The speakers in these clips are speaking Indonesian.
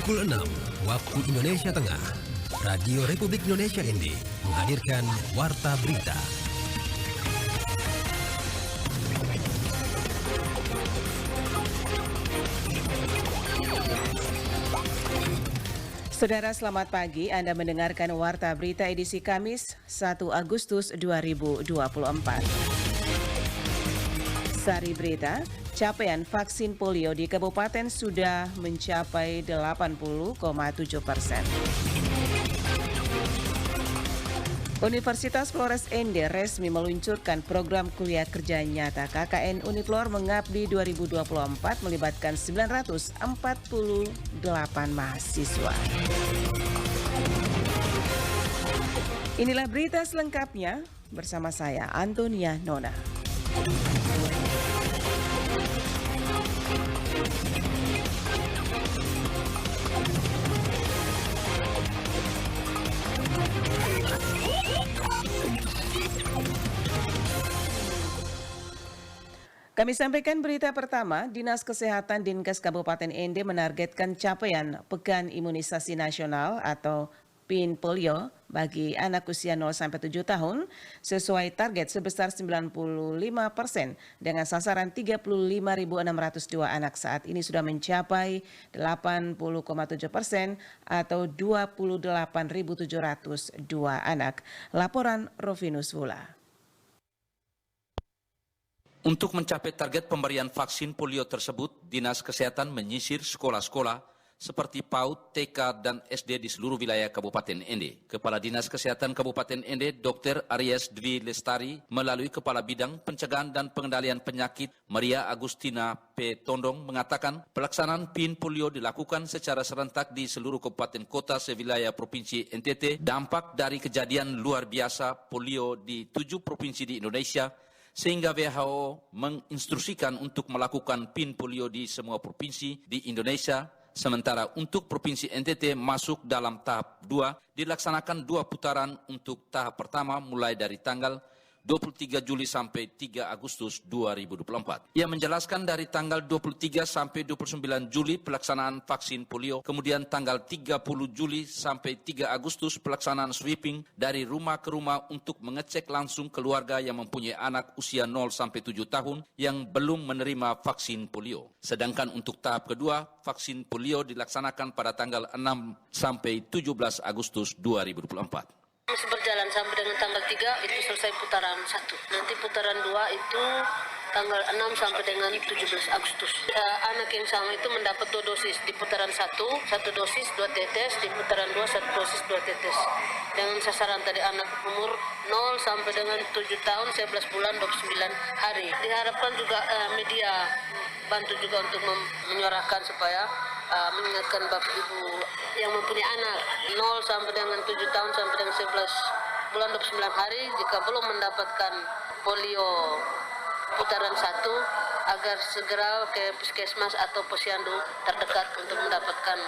Pukul 6 waktu Indonesia Tengah, Radio Republik Indonesia ND menghadirkan Warta Berita. Saudara, selamat pagi. Anda mendengarkan Warta Berita edisi Kamis 1 Agustus 2024. Sari berita, capaian vaksin polio di kabupaten sudah mencapai 80,7%. Universitas Flores ND resmi meluncurkan program kuliah kerja nyata KKN Uniflor Mengabdi 2024 melibatkan 948 mahasiswa. Inilah berita selengkapnya bersama saya Antonia Nona. Kami sampaikan berita pertama, Dinas Kesehatan Dinkes Kabupaten ND menargetkan capaian Pekan Imunisasi Nasional atau PIN Polio bagi anak usia 0-7 tahun sesuai target sebesar 95% dengan sasaran 35.602 anak. Saat ini sudah mencapai 80,7% atau 28.702 anak. Laporan Rovinus Vula. Untuk mencapai target pemberian vaksin polio tersebut, Dinas Kesehatan menyisir sekolah-sekolah seperti PAUD, TK, dan SD di seluruh wilayah Kabupaten ND. Kepala Dinas Kesehatan Kabupaten ND, Dr. Aries Dwi Lestari, melalui Kepala Bidang Pencegahan dan Pengendalian Penyakit, Maria Agustina P. Tondong, mengatakan pelaksanaan PIN polio dilakukan secara serentak di seluruh kabupaten kota sewilayah Provinsi NTT. Dampak dari kejadian luar biasa polio di 7 provinsi di Indonesia, sehingga WHO menginstruksikan untuk melakukan PIN polio di semua provinsi di Indonesia. Sementara untuk Provinsi NTT masuk dalam tahap 2, dilaksanakan 2 putaran untuk tahap pertama mulai dari tanggal 23 Juli sampai 3 Agustus 2024. Ia menjelaskan dari tanggal 23 sampai 29 Juli pelaksanaan vaksin polio, kemudian tanggal 30 Juli sampai 3 Agustus pelaksanaan sweeping dari rumah ke rumah untuk mengecek langsung keluarga yang mempunyai anak usia 0-7 tahun yang belum menerima vaksin polio. Sedangkan untuk tahap kedua, vaksin polio dilaksanakan pada tanggal 6 sampai 17 Agustus 2024. Berjalan sampai dengan tanggal 3 itu selesai putaran 1. Nanti putaran 2 itu tanggal 6 sampai dengan 17 Agustus. Anak yang sama itu mendapat 2 dosis di putaran 1 dosis 2 tetes, di putaran 2 1 dosis 2 tetes. Dengan sasaran tadi anak umur 0 sampai dengan 7 tahun 11 bulan 29 hari. Diharapkan juga media bantu juga untuk menyuarakan supaya mengingatkan Bapak Ibu yang mempunyai anak 0 sampai dengan 7 tahun sampai dengan 11 bulan 29 hari jika belum mendapatkan polio putaran 1 agar segera ke puskesmas atau posyandu terdekat untuk mendapatkan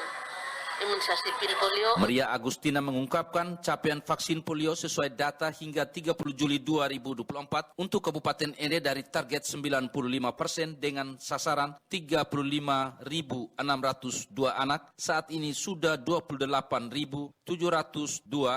imunisasi PIN polio. Maria Agustina mengungkapkan capaian vaksin polio sesuai data hingga 30 Juli 2024 untuk Kabupaten ND dari target 95% dengan sasaran 35.602 anak. Saat ini sudah 28.702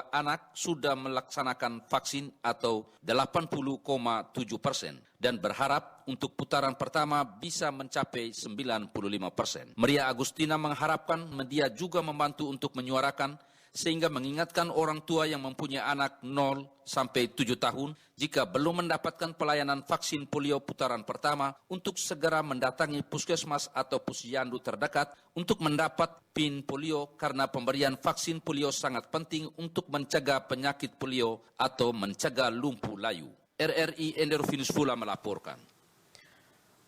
anak sudah melaksanakan vaksin atau 80,7%. Dan berharap untuk putaran pertama bisa mencapai 95%. Maria Agustina mengharapkan media juga membantu untuk menyuarakan sehingga mengingatkan orang tua yang mempunyai anak 0-7 tahun jika belum mendapatkan pelayanan vaksin polio putaran pertama untuk segera mendatangi puskesmas atau posyandu terdekat untuk mendapat PIN polio karena pemberian vaksin polio sangat penting untuk mencegah penyakit polio atau mencegah lumpuh layu. RRI ND Rovinus Vula melaporkan.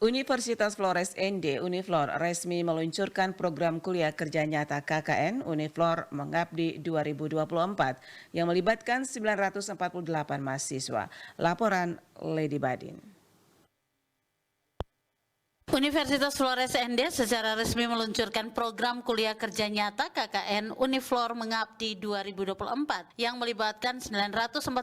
Universitas Flores ND Uniflor resmi meluncurkan program kuliah kerja nyata KKN Uniflor Mengabdi 2024 yang melibatkan 948 mahasiswa. Laporan Lady Badin. Universitas Flores ND secara resmi meluncurkan program kuliah kerja nyata KKN Uniflor Mengabdi 2024 yang melibatkan 948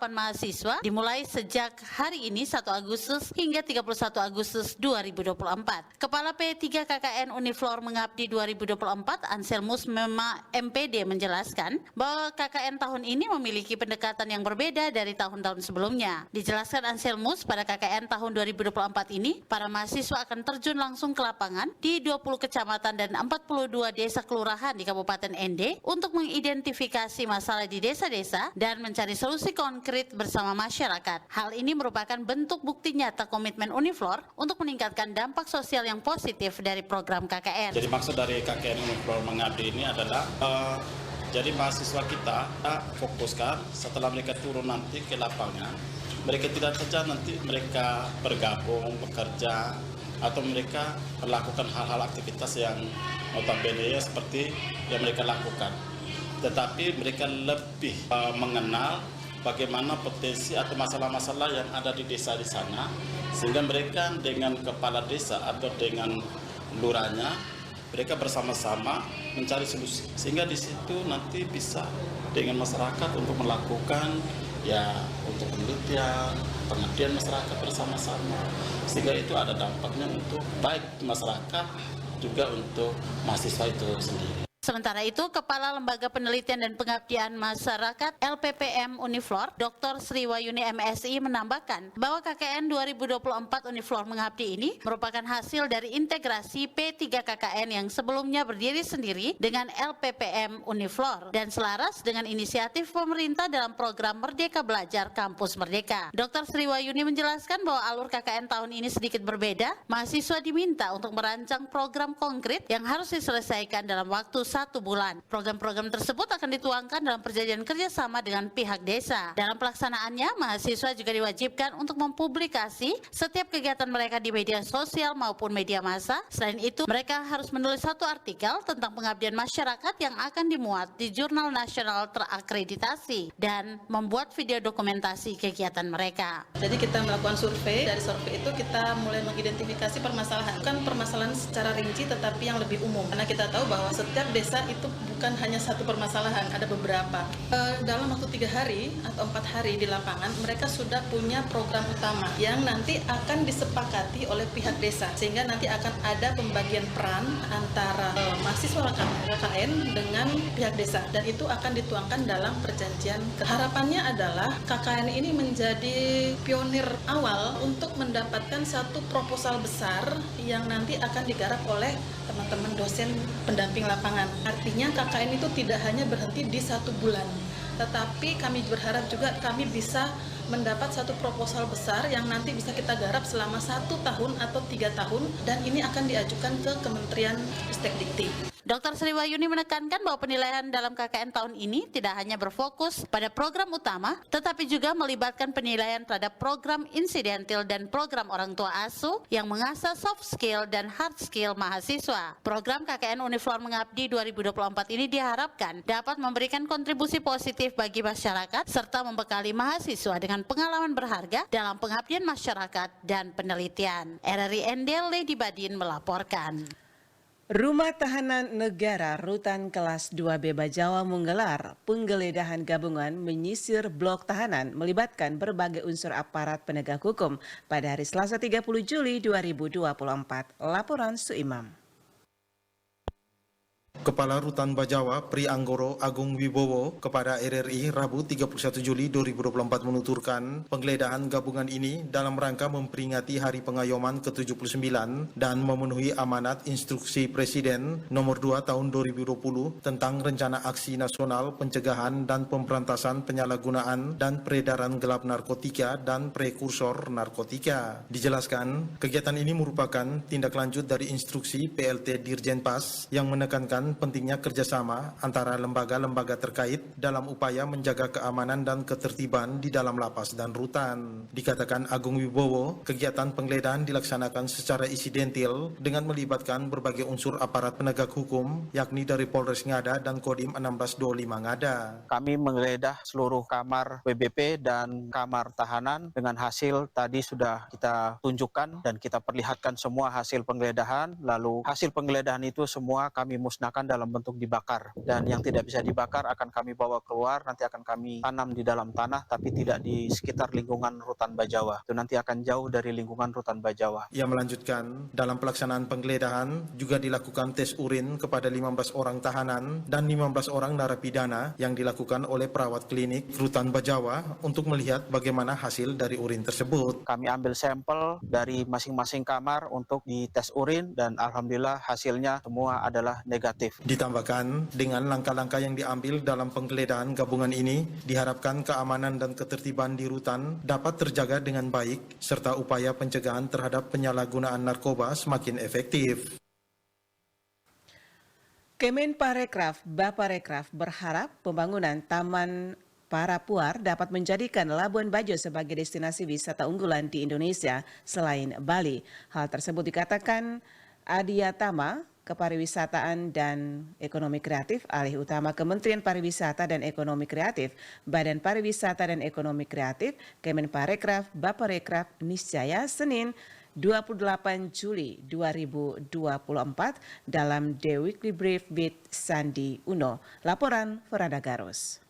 mahasiswa dimulai sejak hari ini 1 Agustus hingga 31 Agustus 2024. Kepala P3 KKN Uniflor Mengabdi 2024 Anselmus Mema MPD menjelaskan bahwa KKN tahun ini memiliki pendekatan yang berbeda dari tahun-tahun sebelumnya. Dijelaskan Anselmus, pada KKN tahun 2024 ini para mahasiswa akan terjun langsung ke lapangan di 20 kecamatan dan 42 desa kelurahan di Kabupaten ND untuk mengidentifikasi masalah di desa-desa dan mencari solusi konkret bersama masyarakat. Hal ini merupakan bentuk bukti nyata komitmen Uniflor untuk meningkatkan dampak sosial yang positif dari program KKN. Jadi maksud dari KKN Uniflor Mengabdi ini adalah jadi mahasiswa kita fokuskan setelah mereka turun nanti ke lapangan, mereka tidak saja nanti mereka bergabung, bekerja, atau mereka melakukan hal-hal aktivitas yang notabene seperti yang mereka lakukan. Tetapi mereka lebih mengenal bagaimana potensi atau masalah-masalah yang ada di desa di sana, sehingga mereka dengan kepala desa atau dengan lurahnya, mereka bersama-sama mencari solusi. Sehingga di situ nanti bisa dengan masyarakat untuk melakukan untuk penelitian, pengabdian masyarakat bersama-sama, sehingga itu ada dampaknya untuk baik masyarakat juga untuk mahasiswa itu sendiri. Sementara itu, Kepala Lembaga Penelitian dan Pengabdian Masyarakat LPPM Uniflor, Dr. Sri Wayuni MSI menambahkan bahwa KKN 2024 Uniflor Mengabdi ini merupakan hasil dari integrasi P3 KKN yang sebelumnya berdiri sendiri dengan LPPM Uniflor dan selaras dengan inisiatif pemerintah dalam program Merdeka Belajar Kampus Merdeka. Dr. Sri Wayuni menjelaskan bahwa alur KKN tahun ini sedikit berbeda. Mahasiswa diminta untuk merancang program konkret yang harus diselesaikan dalam waktu 1 bulan. Program-program tersebut akan dituangkan dalam perjanjian kerjasama dengan pihak desa. Dalam pelaksanaannya, mahasiswa juga diwajibkan untuk mempublikasi setiap kegiatan mereka di media sosial maupun media massa. Selain itu, mereka harus menulis 1 artikel tentang pengabdian masyarakat yang akan dimuat di jurnal nasional terakreditasi dan membuat video dokumentasi kegiatan mereka. Jadi kita melakukan survei, dari survei itu kita mulai mengidentifikasi permasalahan. Bukan permasalahan secara rinci tetapi yang lebih umum. Karena kita tahu bahwa setiap desa itu bukan hanya satu permasalahan, ada beberapa. Dalam waktu 3 hari atau 4 hari di lapangan, mereka sudah punya program utama yang nanti akan disepakati oleh pihak desa, sehingga nanti akan ada pembagian peran antara mahasiswa KKN dengan pihak desa, dan itu akan dituangkan dalam perjanjian. Harapannya adalah KKN ini menjadi pionir awal untuk mendapatkan satu proposal besar yang nanti akan digarap oleh teman-teman dosen pendamping lapangan. Artinya KKN itu tidak hanya berhenti di 1 bulan, tetapi kami berharap juga kami bisa mendapat satu proposal besar yang nanti bisa kita garap selama 1 tahun atau 3 tahun, dan ini akan diajukan ke Kementerian Ristekdikti. Dr. Sri Wayuni menekankan bahwa penilaian dalam KKN tahun ini tidak hanya berfokus pada program utama, tetapi juga melibatkan penilaian terhadap program insidentil dan program orang tua asuh yang mengasah soft skill dan hard skill mahasiswa. Program KKN Uniflor Mengabdi 2024 ini diharapkan dapat memberikan kontribusi positif bagi masyarakat serta membekali mahasiswa dengan pengalaman berharga dalam pengabdian masyarakat dan penelitian. RRI ND Lady Badin melaporkan. Rumah Tahanan Negara Rutan Kelas 2B Bajawa menggelar penggeledahan gabungan menyisir blok tahanan melibatkan berbagai unsur aparat penegak hukum pada hari Selasa 30 Juli 2024. Laporan Suimam. Kepala Rutan Bajawa Pri Anggoro Agung Wibowo kepada RRI Rabu 31 Juli 2024 menuturkan penggeledahan gabungan ini dalam rangka memperingati Hari Pengayoman ke-79 dan memenuhi amanat Instruksi Presiden Nomor 2 Tahun 2020 tentang Rencana Aksi Nasional Pencegahan dan Pemberantasan Penyalahgunaan dan Peredaran Gelap Narkotika dan Prekursor Narkotika. Dijelaskan, kegiatan ini merupakan tindak lanjut dari instruksi PLT Dirjen Pas yang menekankan menekankan pentingnya kerjasama antara lembaga-lembaga terkait dalam upaya menjaga keamanan dan ketertiban di dalam lapas dan rutan. Dikatakan Agung Wibowo, kegiatan penggeledahan dilaksanakan secara insidentil dengan melibatkan berbagai unsur aparat penegak hukum, yakni dari Polres Ngada dan Kodim 1625 Ngada. Kami menggeledah seluruh kamar WBP dan kamar tahanan. Dengan hasil tadi sudah kita tunjukkan dan kita perlihatkan semua hasil penggeledahan. Lalu hasil penggeledahan itu semua kami musnahkan dalam bentuk dibakar, dan yang tidak bisa dibakar akan kami bawa keluar, nanti akan kami tanam di dalam tanah tapi tidak di sekitar lingkungan Rutan Bajawa. Itu nanti akan jauh dari lingkungan Rutan Bajawa. Ia melanjutkan, dalam pelaksanaan penggeledahan juga dilakukan tes urin kepada 15 orang tahanan dan 15 orang narapidana yang dilakukan oleh perawat klinik Rutan Bajawa untuk melihat bagaimana hasil dari urin tersebut. Kami ambil sampel dari masing-masing kamar untuk dites urin dan alhamdulillah hasilnya semua adalah negatif. Ditambahkan, dengan langkah-langkah yang diambil dalam penggeledahan gabungan ini, diharapkan keamanan dan ketertiban di rutan dapat terjaga dengan baik, serta upaya pencegahan terhadap penyalahgunaan narkoba semakin efektif. Kemenparekraf, Baparekraf berharap pembangunan Taman Parapuar dapat menjadikan Labuan Bajo sebagai destinasi wisata unggulan di Indonesia selain Bali. Hal tersebut dikatakan Adiatama Kepariwisataan dan Ekonomi Kreatif, alih utama Kementerian Pariwisata dan Ekonomi Kreatif, Badan Pariwisata dan Ekonomi Kreatif, Kemenparekraf, Baparekraf, Niscaya, Senin 28 Juli 2024 dalam The Weekly Brief with Sandi Uno. Laporan Verada Garus.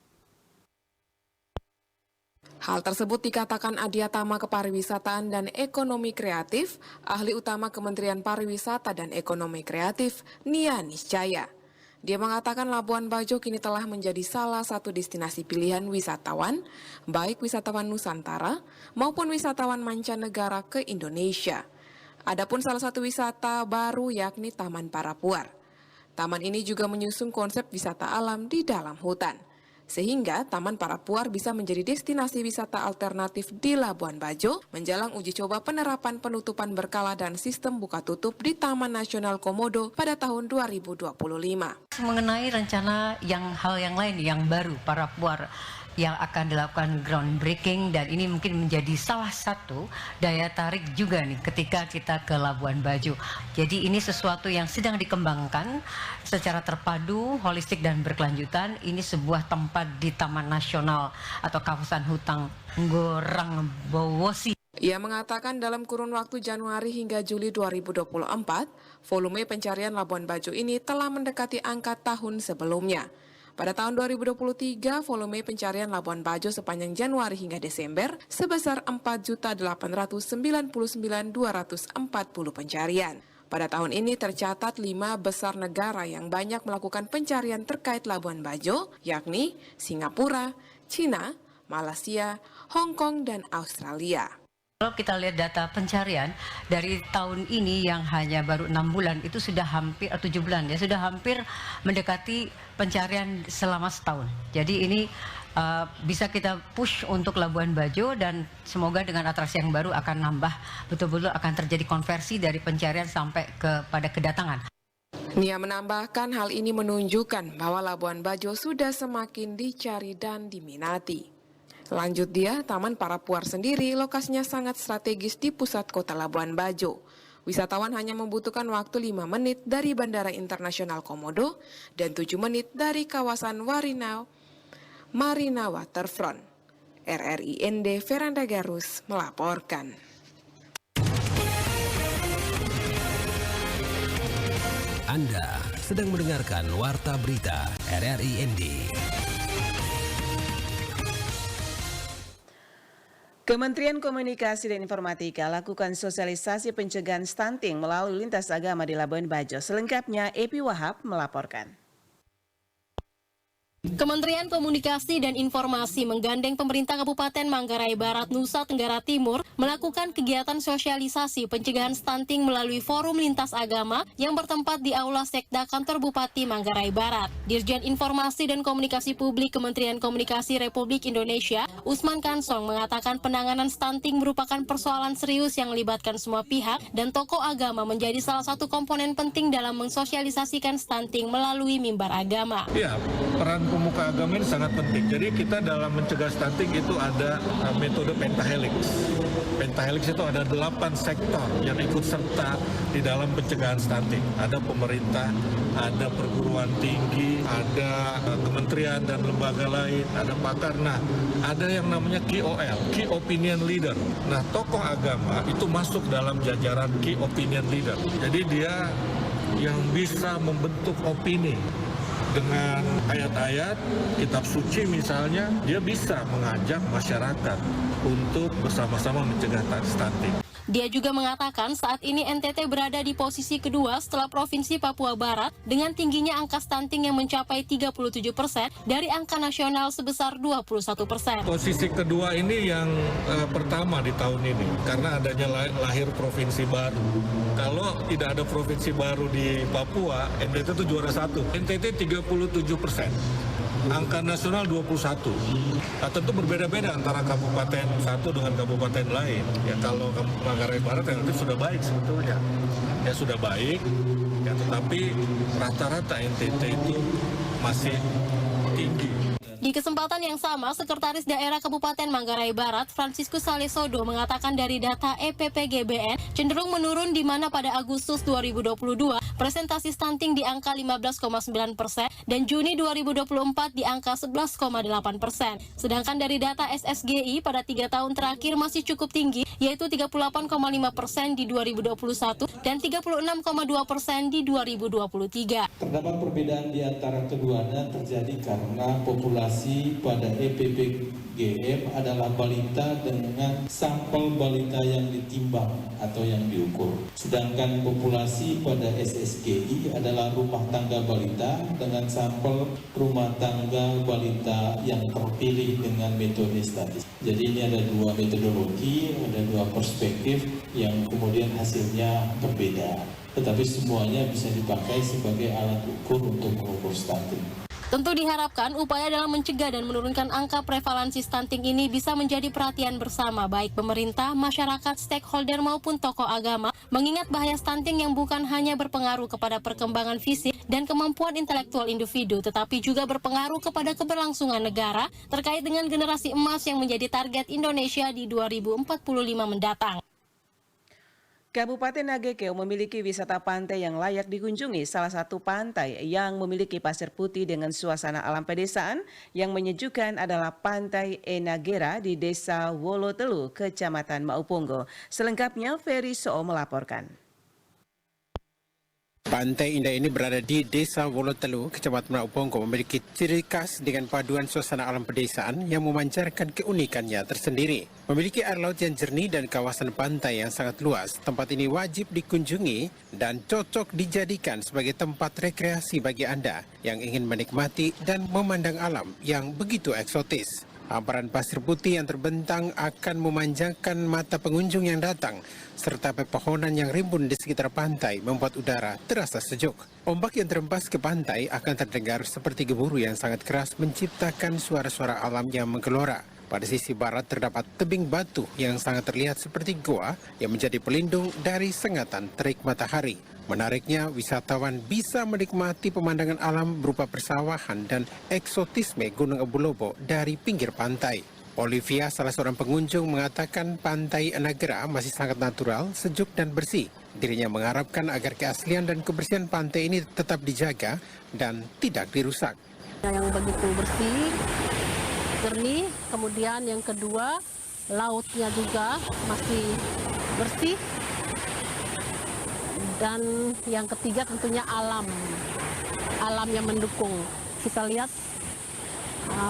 Hal tersebut dikatakan Adiatama Kepariwisataan dan Ekonomi Kreatif, ahli utama Kementerian Pariwisata dan Ekonomi Kreatif, Nia Niscaya. Dia mengatakan Labuan Bajo kini telah menjadi salah satu destinasi pilihan wisatawan, baik wisatawan Nusantara maupun wisatawan mancanegara ke Indonesia. Adapun salah satu wisata baru yakni Taman Parapuar. Taman ini juga menyusung konsep wisata alam di dalam hutan, sehingga Taman Parapuar bisa menjadi destinasi wisata alternatif di Labuan Bajo menjelang uji coba penerapan penutupan berkala dan sistem buka tutup di Taman Nasional Komodo pada tahun 2025. Mengenai rencana hal yang lain yang baru Parapuar yang akan dilakukan groundbreaking, dan ini mungkin menjadi salah satu daya tarik juga nih ketika kita ke Labuan Bajo. Jadi ini sesuatu yang sedang dikembangkan secara terpadu, holistik dan berkelanjutan. Ini sebuah tempat di Taman Nasional atau kawasan hutan Ngorang Bowosi. Ia mengatakan dalam kurun waktu Januari hingga Juli 2024, volume pencarian Labuan Bajo ini telah mendekati angka tahun sebelumnya. Pada tahun 2023, volume pencarian Labuan Bajo sepanjang Januari hingga Desember sebesar 4.899.240 pencarian. Pada tahun ini tercatat 5 besar negara yang banyak melakukan pencarian terkait Labuan Bajo, yakni Singapura, China, Malaysia, Hong Kong, dan Australia. Kalau kita lihat data pencarian dari tahun ini yang hanya baru 6 bulan itu sudah hampir 7 bulan ya, sudah hampir mendekati pencarian selama setahun. Jadi ini bisa kita push untuk Labuan Bajo, dan semoga dengan atraksi yang baru akan nambah, betul-betul akan terjadi konversi dari pencarian sampai kepada kedatangan. Nia menambahkan hal ini menunjukkan bahwa Labuan Bajo sudah semakin dicari dan diminati. Lanjut dia, Taman Parapuar sendiri lokasinya sangat strategis di pusat kota Labuan Bajo. Wisatawan hanya membutuhkan waktu 5 menit dari Bandara Internasional Komodo dan 7 menit dari kawasan Marina Waterfront. RRIND Veranda Garus melaporkan. Anda sedang mendengarkan Warta Berita RRIND. Kementerian Komunikasi dan Informatika lakukan sosialisasi pencegahan stunting melalui lintas agama di Labuan Bajo. Selengkapnya, Epi Wahab melaporkan. Kementerian Komunikasi dan Informasi menggandeng pemerintah Kabupaten Manggarai Barat, Nusa Tenggara Timur melakukan kegiatan sosialisasi pencegahan stunting melalui forum lintas agama yang bertempat di Aula Sekda Kantor Bupati Manggarai Barat. Dirjen Informasi dan Komunikasi Publik Kementerian Komunikasi Republik Indonesia, Usman Kansong, mengatakan penanganan stunting merupakan persoalan serius yang melibatkan semua pihak dan tokoh agama menjadi salah satu komponen penting dalam mensosialisasikan stunting melalui mimbar agama. Ya, peran pemuka agama ini sangat penting. Jadi kita dalam mencegah stunting itu ada metode pentahelix. Pentahelix itu ada 8 sektor yang ikut serta di dalam pencegahan stunting. Ada pemerintah, ada perguruan tinggi, ada kementerian dan lembaga lain, ada pakar. Nah, ada yang namanya KOL, Key Opinion Leader. Nah, tokoh agama itu masuk dalam jajaran Key Opinion Leader. Jadi dia yang bisa membentuk opini. Dengan ayat-ayat, kitab suci misalnya, dia bisa mengajak masyarakat untuk bersama-sama mencegah stunting. Dia juga mengatakan saat ini NTT berada di posisi kedua setelah Provinsi Papua Barat dengan tingginya angka stunting yang mencapai 37% dari angka nasional sebesar 21%. Posisi kedua ini yang pertama di tahun ini karena adanya lahir provinsi baru. Kalau tidak ada provinsi baru di Papua, NTT itu juara 1. NTT 37%. Angka nasional 21. Nah, tentu berbeda-beda antara kabupaten satu dengan kabupaten lain. Ya kalau Manggarai Barat relatif sudah baik sebetulnya. Ya sudah baik, ya tetapi rata-rata NTT itu masih tinggi. Di kesempatan yang sama, Sekretaris Daerah Kabupaten Manggarai Barat, Franciscus Salesodo, mengatakan dari data EPPGBN cenderung menurun di mana pada Agustus 2022 presentasi stunting di angka 15,9% dan Juni 2024 di angka 11,8%. Sedangkan dari data SSGI pada 3 tahun terakhir masih cukup tinggi, yaitu 38,5% di 2021 dan 36,2% di 2023. Terdapat perbedaan di antara keduanya terjadi karena populasi pada EPPGM adalah balita dengan sampel balita yang ditimbang atau yang diukur. Sedangkan populasi pada SSGI adalah rumah tangga balita dengan sampel rumah tangga balita yang terpilih dengan metode statistik. Jadi ini ada 2 metodologi, ada 2 perspektif yang kemudian hasilnya berbeda. Tetapi semuanya bisa dipakai sebagai alat ukur untuk mengukur stunting. Tentu diharapkan upaya dalam mencegah dan menurunkan angka prevalensi stunting ini bisa menjadi perhatian bersama baik pemerintah, masyarakat, stakeholder maupun tokoh agama, mengingat bahaya stunting yang bukan hanya berpengaruh kepada perkembangan fisik dan kemampuan intelektual individu, tetapi juga berpengaruh kepada keberlangsungan negara terkait dengan generasi emas yang menjadi target Indonesia di 2045 mendatang. Kabupaten Nagekeo memiliki wisata pantai yang layak dikunjungi. Salah satu pantai yang memiliki pasir putih dengan suasana alam pedesaan yang menyejukkan adalah Pantai Enagera di Desa Wolotelu, Kecamatan Mauponggo. Selengkapnya Ferry Soo melaporkan. Pantai indah ini berada di Desa Wolotelu, Kecamatan Mauponggo, memiliki ciri khas dengan paduan suasana alam pedesaan yang memancarkan keunikannya tersendiri. Memiliki air laut yang jernih dan kawasan pantai yang sangat luas, tempat ini wajib dikunjungi dan cocok dijadikan sebagai tempat rekreasi bagi Anda yang ingin menikmati dan memandang alam yang begitu eksotis. Hamparan pasir putih yang terbentang akan memanjakan mata pengunjung yang datang, serta pepohonan yang rimbun di sekitar pantai membuat udara terasa sejuk. Ombak yang terhempas ke pantai akan terdengar seperti gemuruh yang sangat keras menciptakan suara-suara alam yang menggelora. Pada sisi barat terdapat tebing batu yang sangat terlihat seperti goa yang menjadi pelindung dari sengatan terik matahari. Menariknya, wisatawan bisa menikmati pemandangan alam berupa persawahan dan eksotisme Gunung Abu Lobo dari pinggir pantai. Olivia, salah seorang pengunjung, mengatakan Pantai Enagera masih sangat natural, sejuk dan bersih. Dirinya mengharapkan agar keaslian dan kebersihan pantai ini tetap dijaga dan tidak dirusak. Yang begitu bersih, jernih, kemudian yang kedua lautnya juga masih bersih, dan yang ketiga tentunya alam yang mendukung. Kita lihat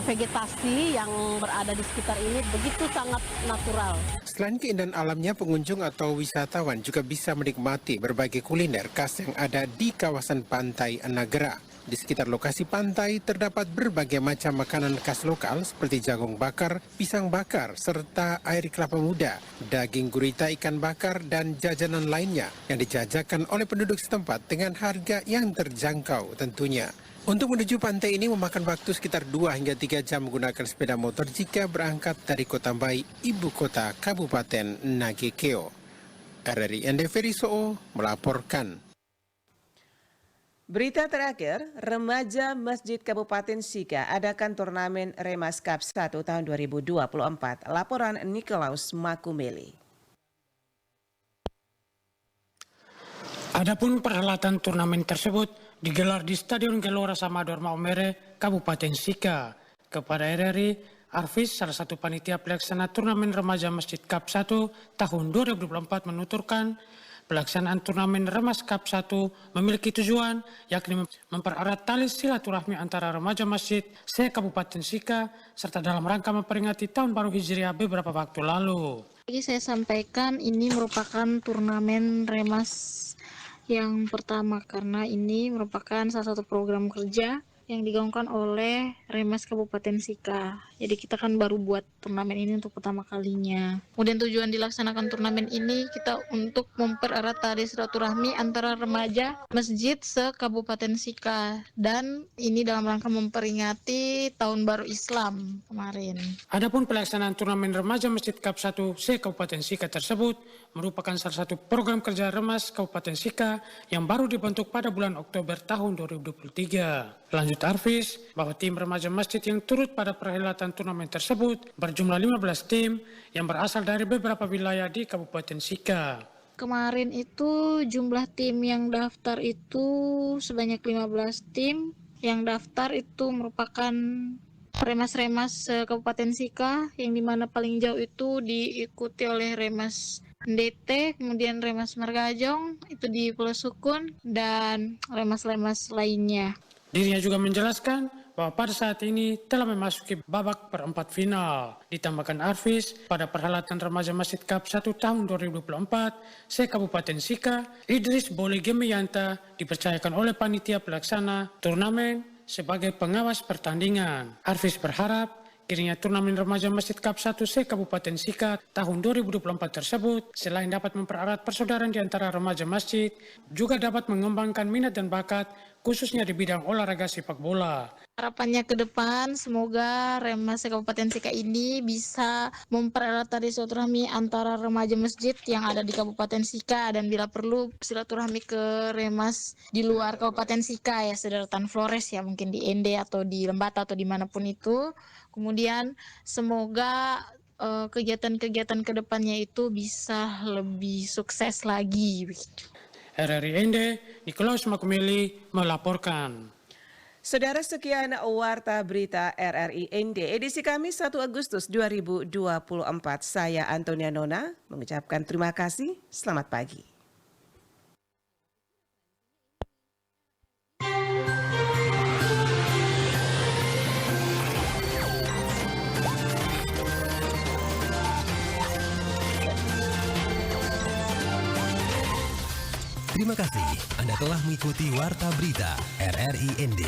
vegetasi yang berada di sekitar ini begitu sangat natural. Selain keindahan alamnya, pengunjung atau wisatawan juga bisa menikmati berbagai kuliner khas yang ada di kawasan Pantai Enagera. Di sekitar lokasi pantai terdapat berbagai macam makanan khas lokal seperti jagung bakar, pisang bakar, serta air kelapa muda, daging gurita ikan bakar, dan jajanan lainnya yang dijajakan oleh penduduk setempat dengan harga yang terjangkau tentunya. Untuk menuju pantai ini memakan waktu sekitar 2 hingga 3 jam menggunakan sepeda motor jika berangkat dari Kota Mbai, ibu kota Kabupaten Nagekeo. RRI Ende Feriso melaporkan. Berita terakhir, remaja Masjid Kabupaten Sika adakan turnamen Remas Cup 1 tahun 2024. Laporan Nikolaus Makumeli. Adapun perhelatan turnamen tersebut digelar di Stadion Gelora Samador Maumere, Kabupaten Sika. Kepada RRI, Arfis, salah satu panitia pelaksana turnamen remaja Masjid Cup 1 tahun 2024 menuturkan, pelaksanaan turnamen Remas Cup 1 memiliki tujuan yakni mempererat tali silaturahmi antara remaja masjid se-Kabupaten Sika serta dalam rangka memperingati Tahun Baru Hijriah beberapa waktu lalu. Jadi saya sampaikan ini merupakan turnamen Remas yang pertama karena ini merupakan salah satu program kerja yang digaungkan oleh Remas Kabupaten Sika. Jadi kita kan baru buat turnamen ini untuk pertama kalinya. Kemudian tujuan dilaksanakan turnamen ini kita untuk mempererat tali silaturahmi antara remaja masjid se-Kabupaten Sika. Dan ini dalam rangka memperingati Tahun Baru Islam kemarin. Adapun pelaksanaan turnamen remaja Masjid Cup 1 se-Kabupaten Sika tersebut merupakan salah satu program kerja Remas Kabupaten Sika yang baru dibentuk pada bulan Oktober tahun 2023. Lanjut Arfis, bahwa tim remaja masjid yang turut pada perhelatan turnamen tersebut berjumlah 15 tim yang berasal dari beberapa wilayah di Kabupaten Sika. Kemarin itu jumlah tim yang daftar itu sebanyak 15 tim. Yang daftar itu merupakan Remas-Remas Kabupaten Sika, yang dimana paling jauh itu diikuti oleh Remas DT, kemudian Remas Margajong, itu di Pulau Sukun, dan Remas-Remas lainnya. Dirinya juga menjelaskan bahwa pada saat ini telah memasuki babak perempat final. Ditambahkan Arfis, pada perhelatan remaja Masjid Cup 1 tahun 2024, se-Kabupaten Sika, Idris Bole Gemeyanta dipercayakan oleh panitia pelaksana turnamen sebagai pengawas pertandingan. Arfis berharap kiranya turnamen remaja Masjid Cup 1 se-Kabupaten Sika tahun 2024 tersebut selain dapat mempererat persaudaraan di antara remaja masjid, juga dapat mengembangkan minat dan bakat khususnya di bidang olahraga sepak bola. Harapannya ke depan, semoga Remas Kabupaten Sika ini bisa mempererat tali silaturahmi antara remaja masjid yang ada di Kabupaten Sika, dan bila perlu silaturahmi ke Remas di luar Kabupaten Sika, ya sederetan Flores ya, mungkin di Ende atau di Lembata atau dimanapun itu. Kemudian semoga kegiatan-kegiatan ke depannya itu bisa lebih sukses lagi. RRI Ende, Nikolaus Makumeli melaporkan. Saudara, sekian Warta Berita RRI Ende edisi Kamis 1 Agustus 2024. Saya Antonia Nona mengucapkan terima kasih. Selamat pagi. Terima kasih Anda telah mengikuti Warta Berita RRI ND.